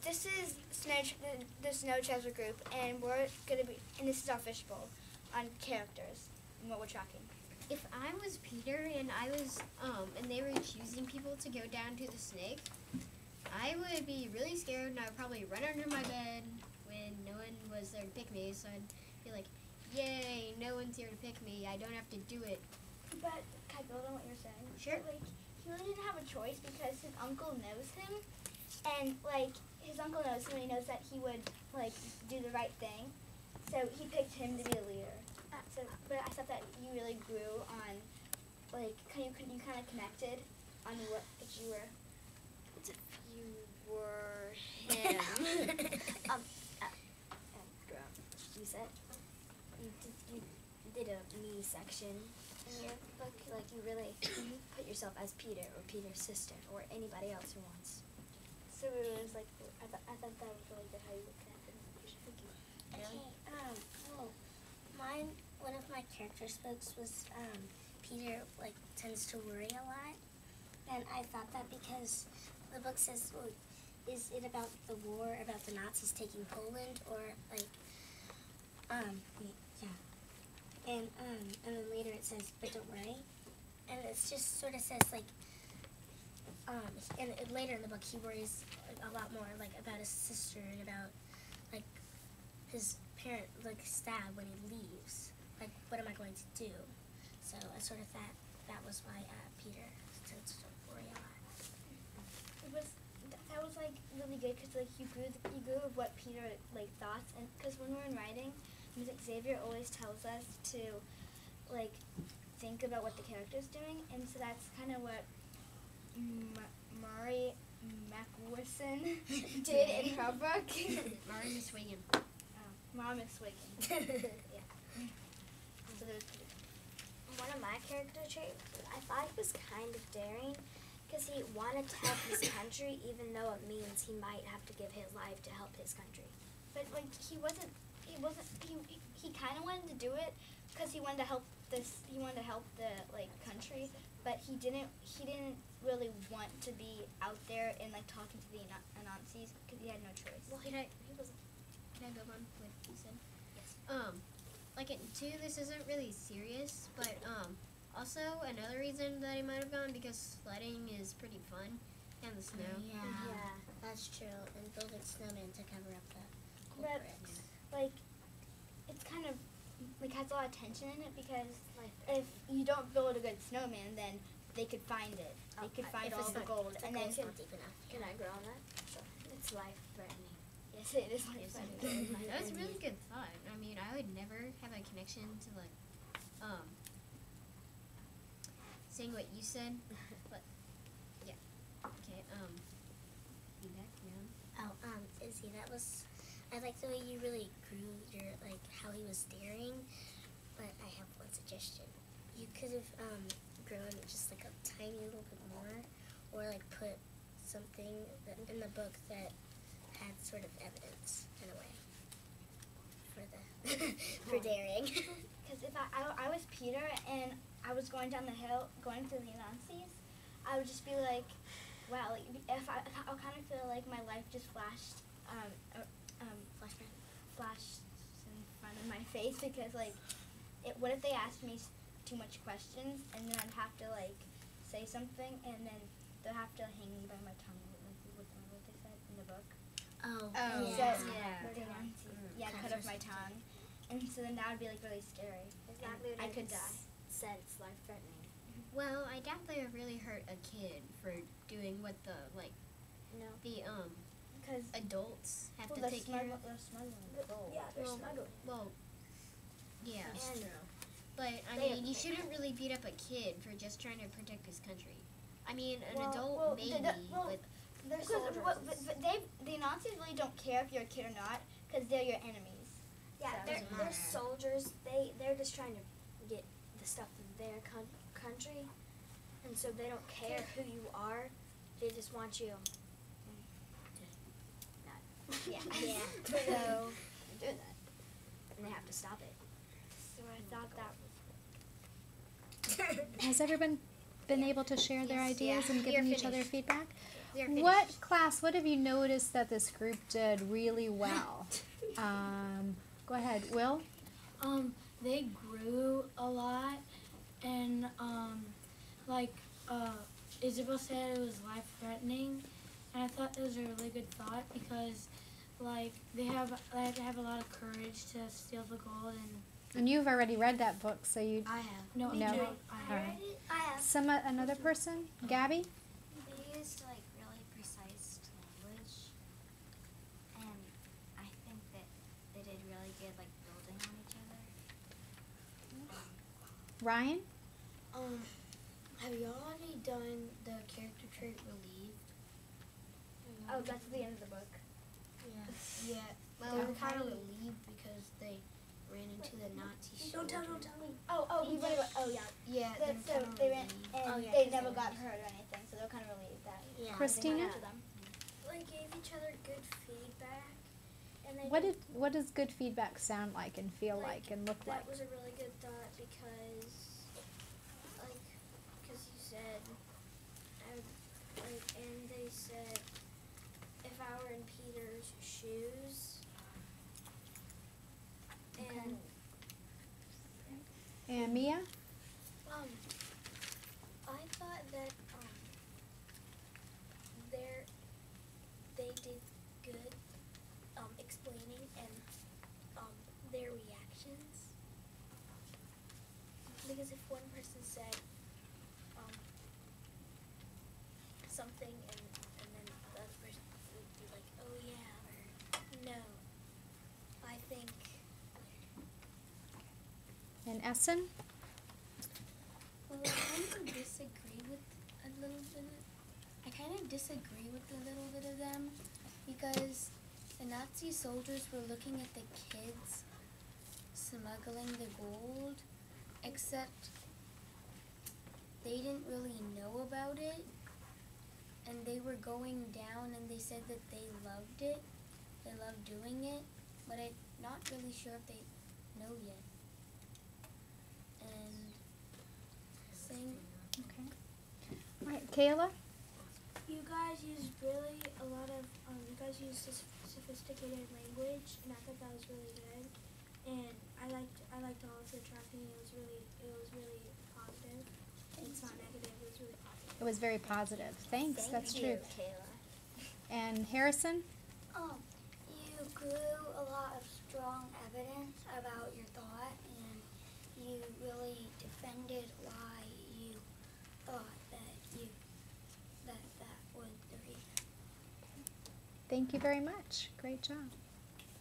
This is the Snow Treasure Group, and we're gonna be, and this is our fishbowl on characters and what we're tracking. If I was Peter and I was, and they were choosing people to go down to the snake, I would be really scared and I would probably run under my bed when no one was there to pick me. So I'd be like, yay, no one's here to pick me. I don't have to do it. But can I build on what you're saying? Sure. Like, he really didn't have a choice because his uncle knows him, and like his uncle knows him and he knows that he would like do the right thing, so he picked him to be a leader. So, but I thought that you really grew on, like, you kind of connected on what if you were. You were him. You said you did a me section in your book. Like you really put yourself as Peter or Peter's sister or anybody else who wants. So it was like I thought that was really good how you connected. Thank you. Okay. Well, one of my characters' books was Peter tends to worry a lot, and I thought that because the book says, well, is it about the war, about the Nazis taking Poland, or and then later it says, but don't worry, and it just sort of says and later in the book he worries a lot more about his sister and about his parent sad when he leaves. What am I going to do? So I sort of thought that was why Peter tends to worry a lot. That was really good because you grew of what Peter thoughts, and because when we're in writing, Xavier always tells us to think about what the character's doing, and so that's kind of what Mari McWilson did in her book. Mari Miswigan. Mom is Wigan. Yeah. So there was One of my character traits, I thought he was kind of daring because he wanted to help his country even though it means he might have to give his life to help his country. But he kind of wanted to do it because he wanted to help the country, but he didn't really want to be out there and talking to the Nazis because he had no choice. Well, can I go on with what you said? Yes. This isn't really serious, but also another reason that I might have gone because sledding is pretty fun and the snow. Yeah, that's true. And building snowmen to cover up the cold But bricks. it's kind of has a lot of tension in it because if you don't build a good snowman, then they could find it. They could find all the gold, and then It's not deep enough. Can I grow on that? Sure. It's life-threatening. yes, it is like That was a really good thought. I mean, I would never have a connection to saying what you said, but yeah. Okay. Feedback. Yeah. Izzy, I like the way you really grew your how he was daring, but I have one suggestion. You could have grown just a tiny little bit more, or put something in the book that had sort of evidence in a way for daring. Because if I was Peter and I was going down the hill, going through the Nazis, I would just be like, wow, if I'll kind of feel like my life just flashed in front of my face because what if they asked me too much questions and then I'd have to say something and then they'll have to hang me by my tongue what they said in the book. Oh, Yeah. yeah. Cut off my tongue, and so then that would be really scary. Exactly what I could die. Said it's life-threatening. Well, I doubt they would really hurt a kid for doing what the No. Because adults have to take care of. they're smuggling gold. Yeah, they're smuggling. Well, yeah. And But I They mean, you have- shouldn't really beat up a kid for just trying to protect his country. I mean, an Well, adult maybe, but They're Because- soldiers. But the Nazis really don't care if you're a kid or not because they're your enemies. yeah, So- they're Doesn't matter. soldiers. They're just trying to get the stuff of their country, and so they don't care who you are. They just want you. Yeah. Yeah. So Do that, and they have to stop it. So I thought that was Has everyone been able to share their Yes, ideas yeah. and You're given each other finished. feedback? We are finished. What have you noticed that this group did really well? Go ahead, Will. They grew a lot, and Isabel said it was life-threatening, and I thought that was a really good thought because, they had to have a lot of courage to steal the gold. And you've already read that book, so you. I have. No, No. I have. I have. Another person, Gabby. They used really precise language, and I think that they did really good building on each other. Ryan. Have you already done the character trait relieved? Oh, that's at the end of the book. Yeah. Well, They were kind of relieved because they ran into the Nazi soldiers. Don't tell me. You did. Oh, yeah. Yeah, That's, they so were kinda they ran, relieved. and Oh, yeah, they 'cause never they got were- hurt or anything, so they're kind of relieved that. Yeah. Christina? To them. They gave each other good feedback, and they What does good feedback sound like and feel like and look like? that was a really good thought because you said, and they said, if I were in Peter's shoes, and And Mia. I thought that they did good explaining and their reactions, because if one person said something and then the other person would be like, oh yeah, or no, I think And Essen. Well, I kind of disagree with a little bit of them because the Nazi soldiers were looking at the kids smuggling the gold, except they didn't really know about it, and they were going down and they said that they loved it, they loved doing it, but I'm not really sure if they know yet. And same. Okay. All right, Kayla. you guys used really a lot of sophisticated language, and I thought that was really good. And I liked all of the tracking. It was really positive. It's not negative. It was really positive. It was very positive. Thanks. That's true. Kayla. And Harrison. You grew a lot of strong evidence about your thought, and you really defended why you thought that that was the reason. Thank you very much. Great job.